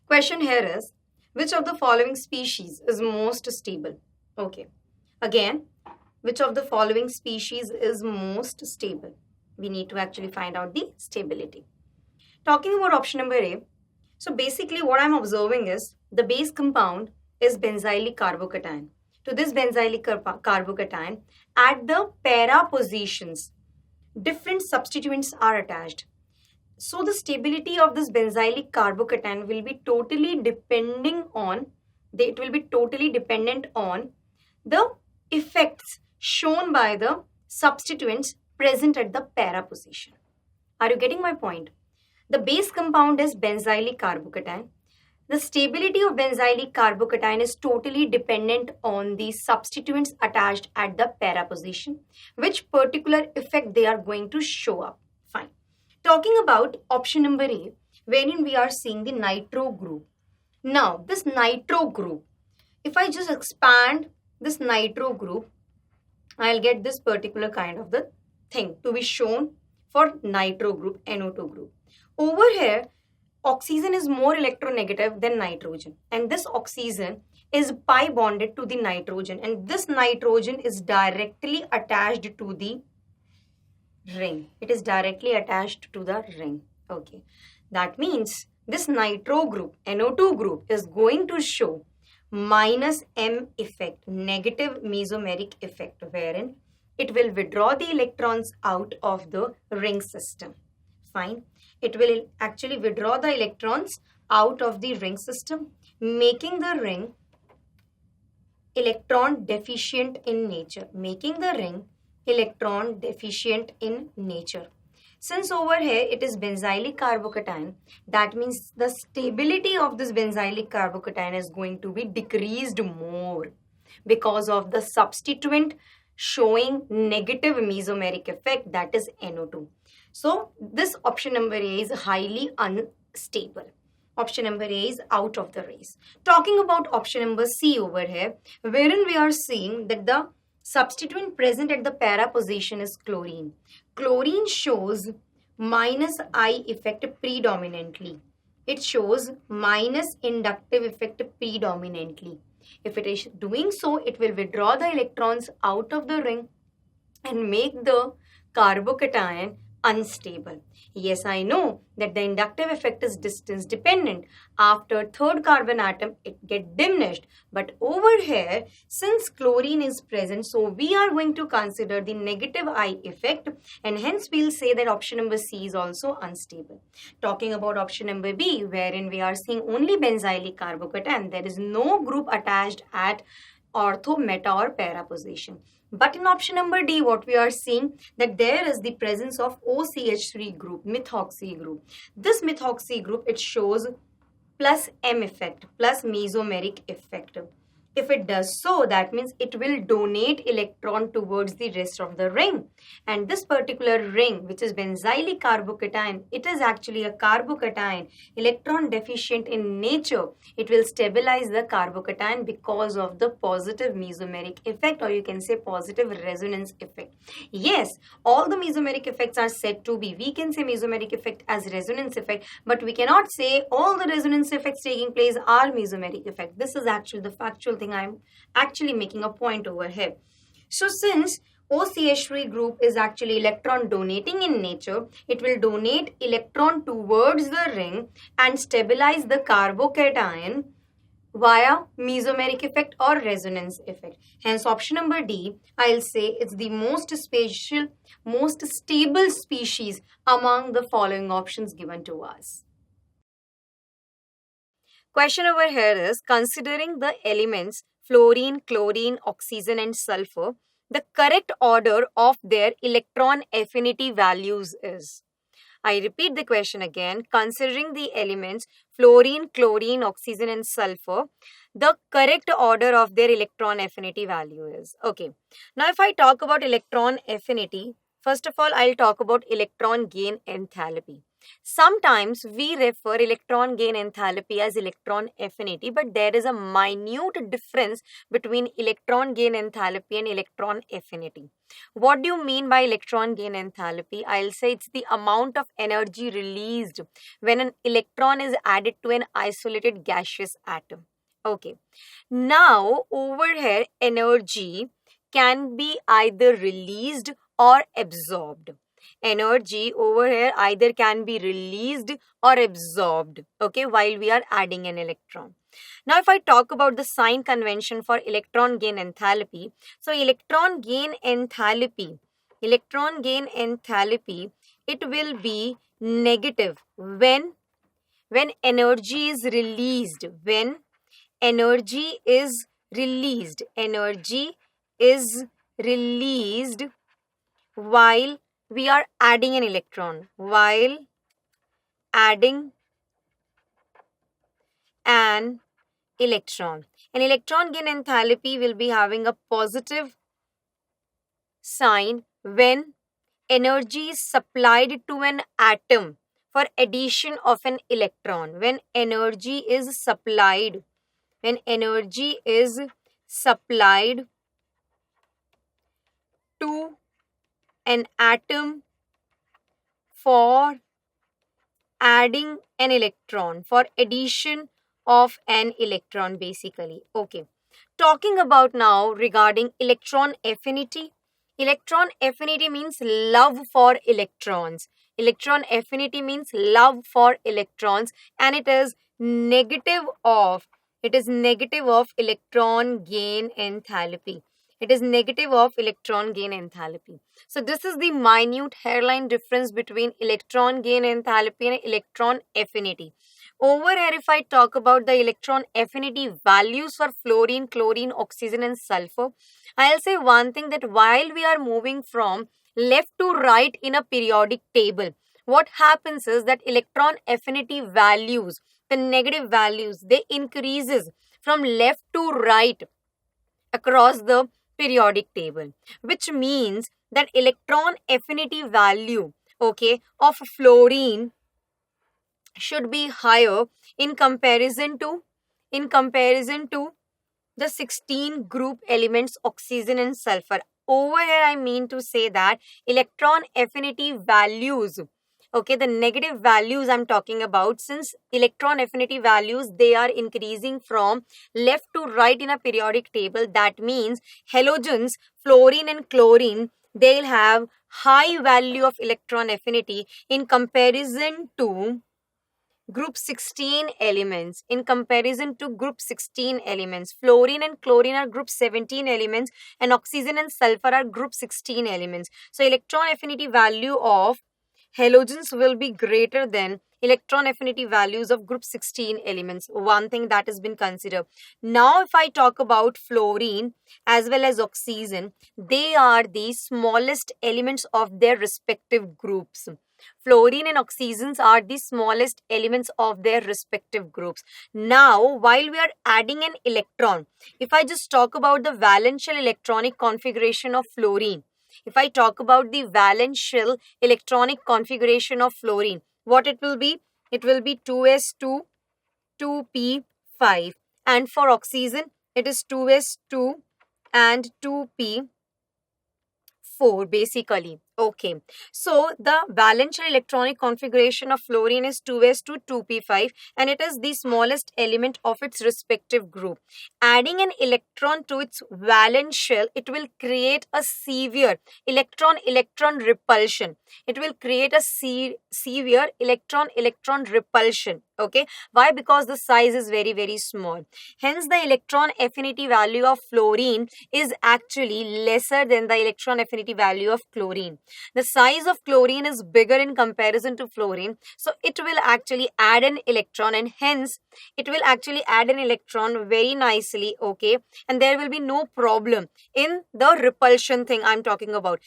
Question here is, which of the following species is most stable? Okay. Again, which of the following species is most stable? We need to actually find out the stability. Talking about option number A, so basically what I'm observing is the base compound is benzylic carbocation. To this benzylic carbocation, at the para positions, different substituents are attached. So the stability of this benzylic carbocation will be totally dependent on the effects shown by the substituents present at the para position. Are you getting my point? The base compound is benzylic carbocation. The stability of benzylic carbocation is totally dependent on the substituents attached at the para position, which particular effect they are going to show up. Fine. Talking about option number A, wherein we are seeing the nitro group. Now, this nitro group, if I just expand this nitro group, I'll get this particular kind of the thing to be shown for nitro group, NO2 group. Over here, oxygen is more electronegative than nitrogen, and this oxygen is pi bonded to the nitrogen, and this nitrogen is directly attached to the ring. It is directly attached to the ring. Okay, that means this nitro group, NO2 group, is going to show minus M effect, negative mesomeric effect, wherein it will withdraw the electrons out of the ring system. Fine. It will actually withdraw the electrons out of the ring system, making the ring electron deficient in nature. Since over here it is benzylic carbocation, that means the stability of this benzylic carbocation is going to be decreased more because of the substituent showing negative mesomeric effect, that is NO2. So this option number A is highly unstable. Option number A is out of the race. Talking about option number C over here, wherein we are seeing that the substituent present at the para position is chlorine. Chlorine shows minus I effect predominantly. It shows minus inductive effect predominantly. If it is doing so, it will withdraw the electrons out of the ring and make the carbocation unstable. Yes, I know that the inductive effect is distance dependent. After third carbon atom, it get diminished. But over here, since chlorine is present, so we are going to consider the negative I effect, and hence we'll say that option number C is also unstable. Talking about option number B, wherein we are seeing only benzylic carbocation, there is no group attached at ortho, meta or para position. But in option number D, what we are seeing that there is the presence of OCH3 group, methoxy group. This methoxy group, it shows plus M effect, plus mesomeric effect. If it does so, that means it will donate electron towards the rest of the ring. And this particular ring, which is benzylic carbocation, it is actually a carbocation, electron deficient in nature. It will stabilize the carbocation because of the positive mesomeric effect, or you can say positive resonance effect. Yes, all the mesomeric effects are said to be, we can say mesomeric effect as resonance effect, but we cannot say all the resonance effects taking place are mesomeric effect. This is actually the factual thing I'm actually making a point over here. So since OCH3 group is actually electron donating in nature, it will donate electron towards the ring and stabilize the carbocation via mesomeric effect or resonance effect. Hence option number D, I'll say it's the most stable species among the following options given to us. Question over here is, considering the elements fluorine, chlorine, oxygen and sulfur, the correct order of their electron affinity values is. I repeat the question again. Considering the elements fluorine, chlorine, oxygen and sulfur, the correct order of their electron affinity value is. Okay. Now if I talk about electron affinity, first of all, I'll talk about electron gain enthalpy. Sometimes we refer electron gain enthalpy as electron affinity, but there is a minute difference between electron gain enthalpy and electron affinity. What do you mean by electron gain enthalpy? I'll say it's the amount of energy released when an electron is added to an isolated gaseous atom. Okay. Now, over here, energy can be either released or absorbed. Energy over here either can be released or absorbed, okay, while we are adding an electron. Now, if I talk about the sign convention for electron gain enthalpy, so electron gain enthalpy, it will be negative when energy is released, energy is released while we are adding an electron, while adding an electron. An electron gain enthalpy will be having a positive sign when energy is supplied to an atom for addition of an electron. When energy is supplied to an atom for adding an electron, for addition of an electron basically. Okay. Talking about now regarding electron affinity. Electron affinity means love for electrons. Electron affinity means love for electrons, and it is negative of electron gain enthalpy. It is negative of electron gain enthalpy. So this is the minute hairline difference between electron gain enthalpy and electron affinity. Over here, if I talk about the electron affinity values for fluorine, chlorine, oxygen and sulfur, I'll say one thing, that while we are moving from left to right in a periodic table, what happens is that electron affinity values, the negative values, they increases from left to right across the periodic table, which means that electron affinity value, okay, of fluorine should be higher in comparison to the 16 group elements oxygen and sulfur. Over here, I mean to say that electron affinity values, okay, the negative values I'm talking about, since electron affinity values, they are increasing from left to right in a periodic table. That means halogens, fluorine and chlorine, they'll have high value of electron affinity in comparison to group 16 elements. Fluorine and chlorine are group 17 elements and oxygen and sulfur are group 16 elements. So electron affinity value of halogens will be greater than electron affinity values of group 16 elements. One thing that has been considered. Now, if I talk about fluorine as well as oxygen, they are the smallest elements of their respective groups. Fluorine and oxygens are the smallest elements of their respective groups. Now, while we are adding an electron, if I just talk about the valence shell electronic configuration of fluorine, if I talk about the valence shell electronic configuration of fluorine, what it will be? It will be 2s2, 2p5. And for oxygen, it is 2s2 and 2p4 basically. Okay, so the valence shell electronic configuration of fluorine is 2s2, 2p5, and it is the smallest element of its respective group. Adding an electron to its valence shell, it will create a severe electron-electron repulsion. It will create a severe electron-electron repulsion. Okay, why? Because the size is very, very small. Hence, the electron affinity value of fluorine is actually lesser than the electron affinity value of chlorine. The size of chlorine is bigger in comparison to fluorine, so it will actually add an electron, and hence it will actually add an electron very nicely, okay, and there will be no problem in the repulsion thing I'm talking about.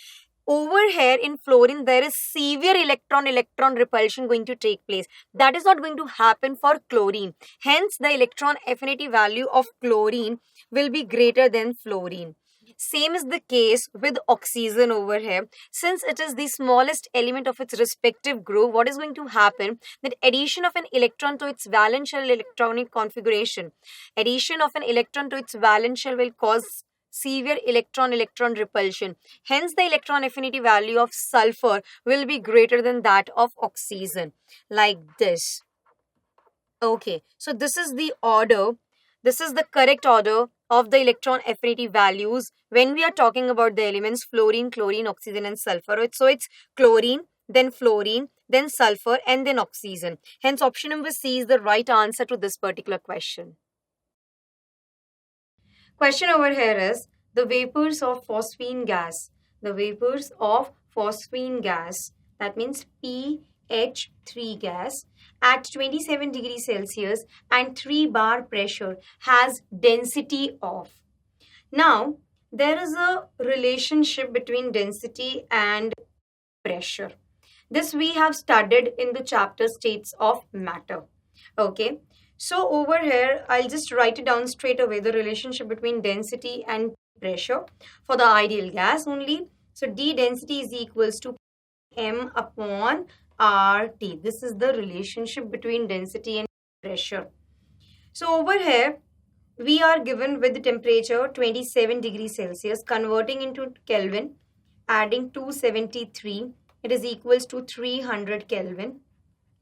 Over here in fluorine, there is severe electron-electron repulsion going to take place. That is not going to happen for chlorine. Hence, the electron affinity value of chlorine will be greater than fluorine. Same is the case with oxygen over here. Since it is the smallest element of its respective group, what is going to happen? That addition of an electron to its valence shell electronic configuration. Addition of an electron to its valence shell will cause severe electron-electron repulsion. Hence, the electron affinity value of sulfur will be greater than that of oxygen. Like this. Okay, so this is the order. This is the correct order of the electron affinity values when we are talking about the elements fluorine, chlorine, oxygen and sulfur. So it's chlorine, then fluorine, then sulfur and then oxygen. Hence option number C is the right answer to this particular question. Question over here is the vapors of phosphine gas. The vapors of phosphine gas, that means PH3 gas, at 27 degrees Celsius and 3 bar pressure has density of. Now, there is a relationship between density and pressure. This we have studied in the chapter states of matter. Okay. So over here, I'll just write it down straight away, the relationship between density and pressure for the ideal gas only. So D density is equals to M upon RT. This is the relationship between density and pressure. So over here, we are given with the temperature 27 degrees Celsius, converting into Kelvin, adding 273. It is equals to 300 Kelvin.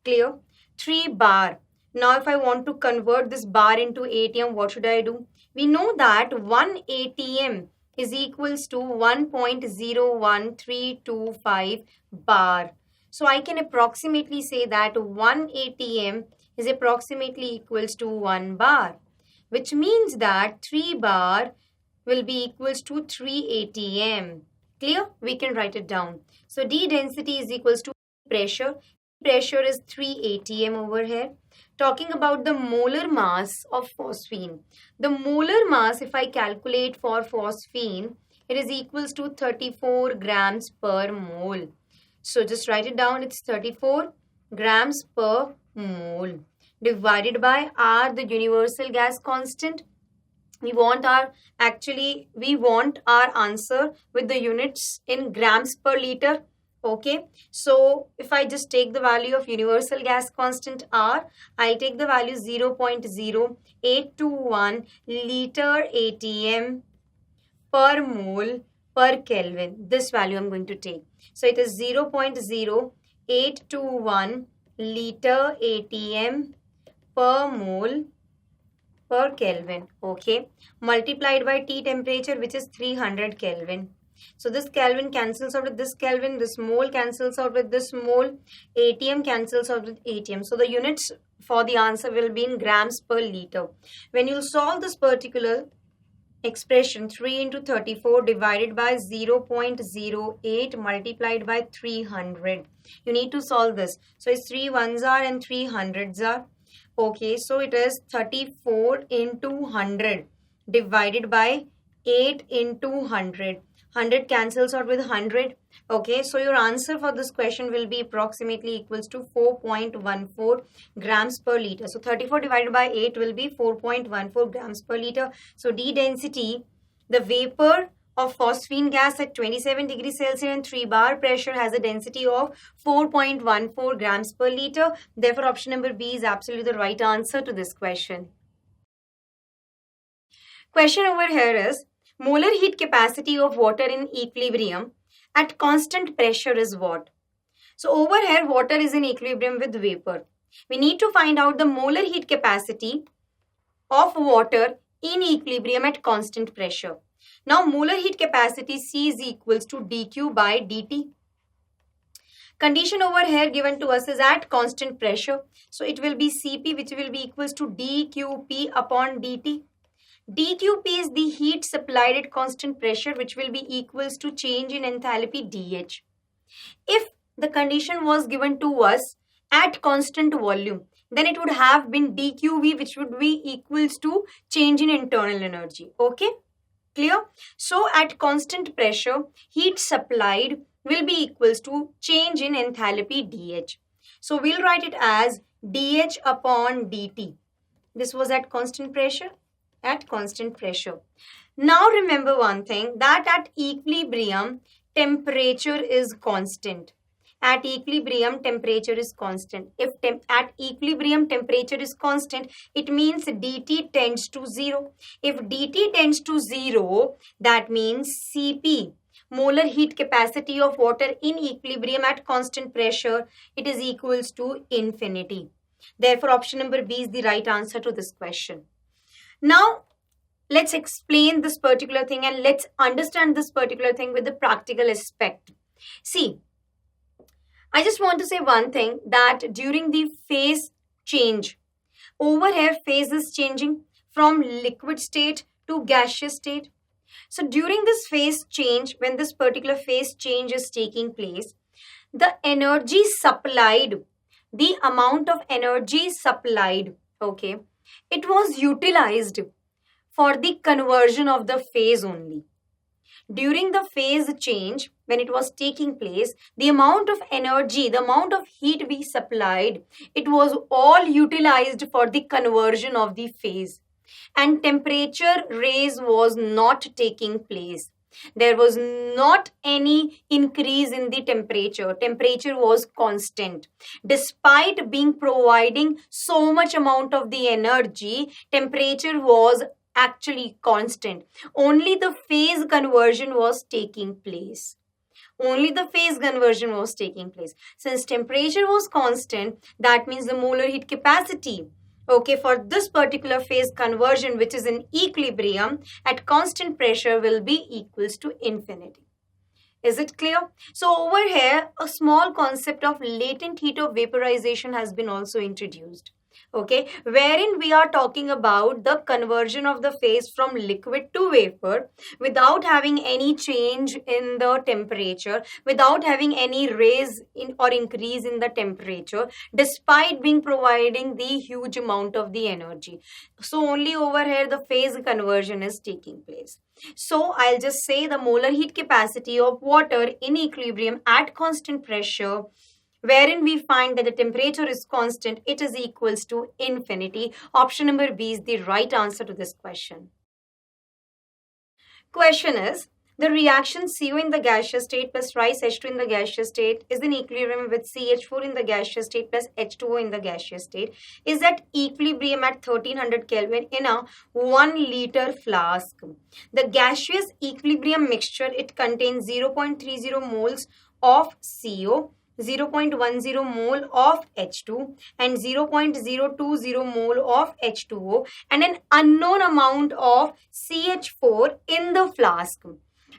Clear? 3 bar. Now, if I want to convert this bar into ATM, what should I do? We know that 1 ATM is equals to 1.01325 bar. So, I can approximately say that 1 ATM is approximately equals to 1 bar, which means that 3 bar will be equals to 3 ATM. Clear? We can write it down. So, D density is equals to pressure. Pressure is 3 ATM over here. Talking about the molar mass of phosphine. The molar mass, if I calculate for phosphine, it is equals to 34 grams per mole. So just write it down. It's 34 grams per mole. Divided by R, the universal gas constant. We want our answer with the units in grams per liter. Okay, so if I just take the value of universal gas constant R, I'll take the value 0.0821 liter ATM per mole per Kelvin. This value I'm going to take. So it is 0.0821 liter ATM per mole per Kelvin. Okay, multiplied by T temperature, which is 300 Kelvin. So this Kelvin cancels out with this Kelvin, this mole cancels out with this mole, ATM cancels out with ATM. So the units for the answer will be in grams per liter. When you solve this particular expression, 3 into 34 divided by 0.08 multiplied by 300. You need to solve this. So it's 3 ones are and 3 hundreds are. Okay, so it is 34 into 100 divided by 8 into 100. 100 cancels out with 100. Okay, so your answer for this question will be approximately equals to 4.14 grams per liter. So 34 divided by 8 will be 4.14 grams per liter. So D density, the vapor of phosphine gas at 27 degrees Celsius and 3 bar pressure has a density of 4.14 grams per liter. Therefore, option number B is absolutely the right answer to this question. Question over here is, molar heat capacity of water in equilibrium at constant pressure is what? So over here, water is in equilibrium with vapor. We need to find out the molar heat capacity of water in equilibrium at constant pressure. Now, molar heat capacity C is equals to dQ by dt. Condition over here given to us is at constant pressure. So it will be Cp, which will be equals to dQp upon dt. dQp is the heat supplied at constant pressure, which will be equals to change in enthalpy dH. If the condition was given to us at constant volume, then it would have been dQv, which would be equals to change in internal energy. Okay, clear? So at constant pressure, heat supplied will be equals to change in enthalpy dH. So we'll write it as dH upon dt. This was at constant pressure. At constant pressure. Now remember one thing, that at equilibrium, temperature is constant. At equilibrium, temperature is constant. If at equilibrium, temperature is constant, it means dt tends to 0. If dt tends to 0, that means Cp, molar heat capacity of water in equilibrium at constant pressure, it is equals to infinity. Therefore, option number B is the right answer to this question. Now, let's explain this particular thing and let's understand this particular thing with the practical aspect. See, I just want to say one thing, that during the phase change, over here phase is changing from liquid state to gaseous state. So during this phase change, when this particular phase change is taking place, the energy supplied, the amount of energy supplied, okay, it was utilized for the conversion of the phase only. During the phase change, when it was taking place, the amount of energy, the amount of heat we supplied, it was all utilized for the conversion of the phase. And temperature raise was not taking place. There was not any increase in the temperature. Temperature was constant. Despite being providing so much amount of the energy, temperature was actually constant. Only the phase conversion was taking place. Only the phase conversion was taking place. Since temperature was constant, that means the molar heat capacity, okay, for this particular phase conversion, which is in equilibrium at constant pressure, will be equals to infinity. Is it clear? So over here, a small concept of latent heat of vaporization has been also introduced. Okay, wherein we are talking about the conversion of the phase from liquid to vapor without having any change in the temperature, without having any raise in or increase in the temperature, despite being providing the huge amount of the energy. So only over here the phase conversion is taking place. So I'll just say the molar heat capacity of water in equilibrium at constant pressure, wherein we find that the temperature is constant, it is equals to infinity. Option number B is the right answer to this question. Question is, the reaction CO in the gaseous state plus rice H2 in the gaseous state is in equilibrium with CH4 in the gaseous state plus H2O in the gaseous state, is at equilibrium at 1300 Kelvin in a 1 liter flask. The gaseous equilibrium mixture, it contains 0.30 moles of CO, 0.10 mole of H2 and 0.020 mole of H2O and an unknown amount of CH4 in the flask.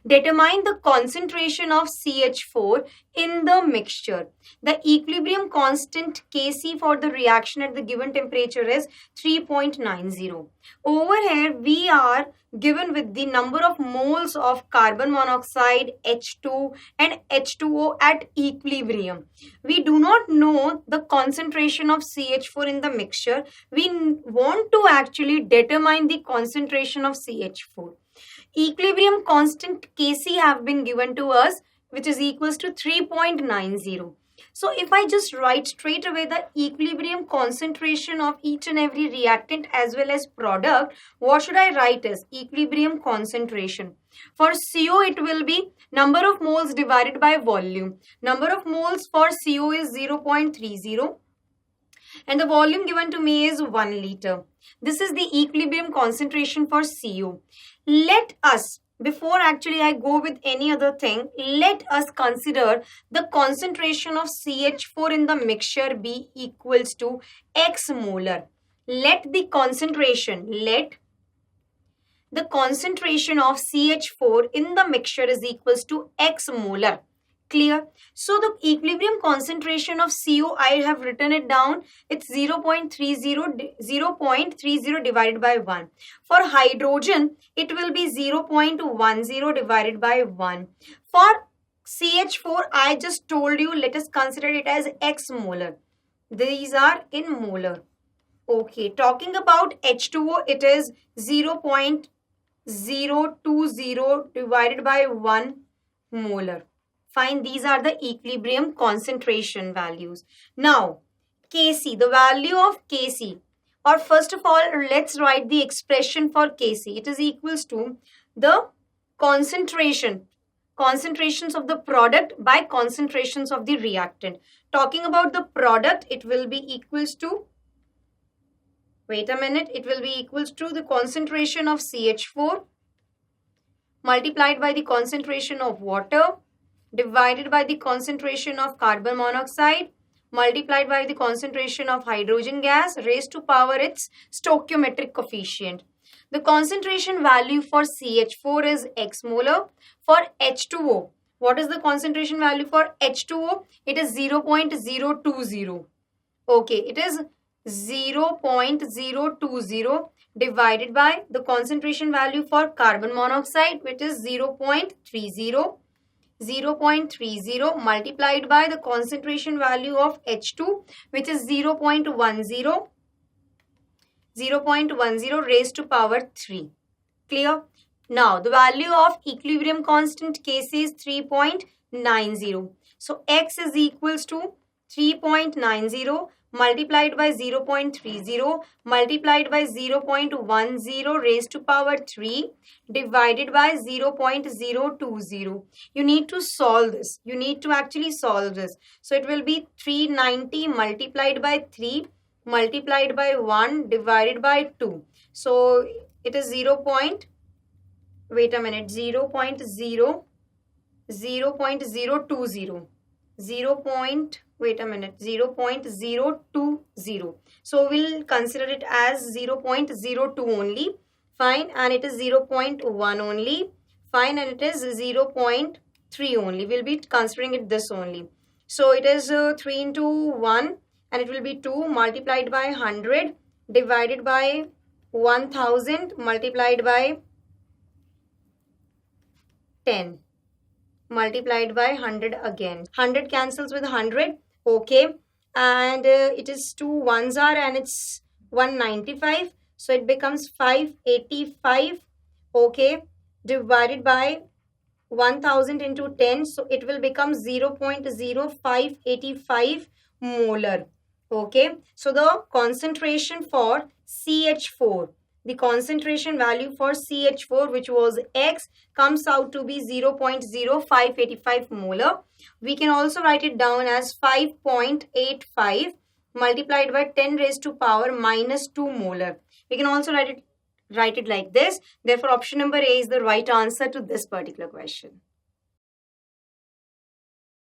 Determine the concentration of CH4 in the mixture. The equilibrium constant Kc for the reaction at the given temperature is 3.90. Over here we are given with the number of moles of carbon monoxide, H2 and H2O at equilibrium. We do not know the concentration of CH4 in the mixture. We want to actually determine the concentration of CH4. Equilibrium constant Kc have been given to us, which is equals to 3.90. So if I just write straight away the equilibrium concentration of each and every reactant as well as product, what should I write as equilibrium concentration? For CO, it will be number of moles divided by volume. Number of moles for CO is 0.30 and the volume given to me is 1 liter. This is the equilibrium concentration for CO. Let us, before actually I go with any other thing, let us consider the concentration of CH4 in the mixture be equals to X molar. Let the concentration of CH4 in the mixture is equals to X molar. Clear? So the equilibrium concentration of CO, I have written it down. It's 0.30 divided by 1. For hydrogen, it will be 0.10 divided by 1. For CH4, I just told you, let us consider it as X molar. These are in molar. Okay, talking about H2O, it is 0.020 divided by 1 molar. Fine, these are the equilibrium concentration values. Now, Kc, the value of Kc, or first of all, let's write the expression for Kc. It is equals to the concentrations of the product by concentrations of the reactant. Talking about the product, it will be equals to, wait a minute, it will be equals to the concentration of CH4 multiplied by the concentration of water divided by the concentration of carbon monoxide multiplied by the concentration of hydrogen gas raised to power its stoichiometric coefficient. The concentration value for CH4 is x molar. For H2O, what is the concentration value for H2O? It is 0.020. Okay, it is 0.020 divided by the concentration value for carbon monoxide, which is 0.30. 0.30 multiplied by the concentration value of H2, which is 0.10. 0.10 raised to power 3. Clear? Now, the value of equilibrium constant Kc is 3.90. So, x is equals to 3.90 multiplied by 0.30 multiplied by 0.10 raised to power 3 divided by 0.020. You need to solve this. You need to actually solve this. So, it will be 390 multiplied by 3 multiplied by 1 divided by 2. So, it is 0. Wait a minute, 0.020. 0.020. So we'll consider it as 0.02 only. Fine. And it is 0.1 only. Fine. And it is 0.3 only. We'll be considering it this only. So it is 3 into 1 and it will be 2 multiplied by 100 divided by 1000 multiplied by 10. Multiplied by 100 again. 100 cancels with 100. Okay. And it is 2 ones are and it's 195. So it becomes 585. Okay. Divided by 1000 into 10. So it will become 0.0585 molar. Okay. So the concentration for CH4. The concentration value for CH4, which was X, comes out to be 0.0585 molar. We can also write it down as 5.85 multiplied by 10 raised to power minus 2 molar. We can also write it like this. Therefore, option number A is the right answer to this particular question.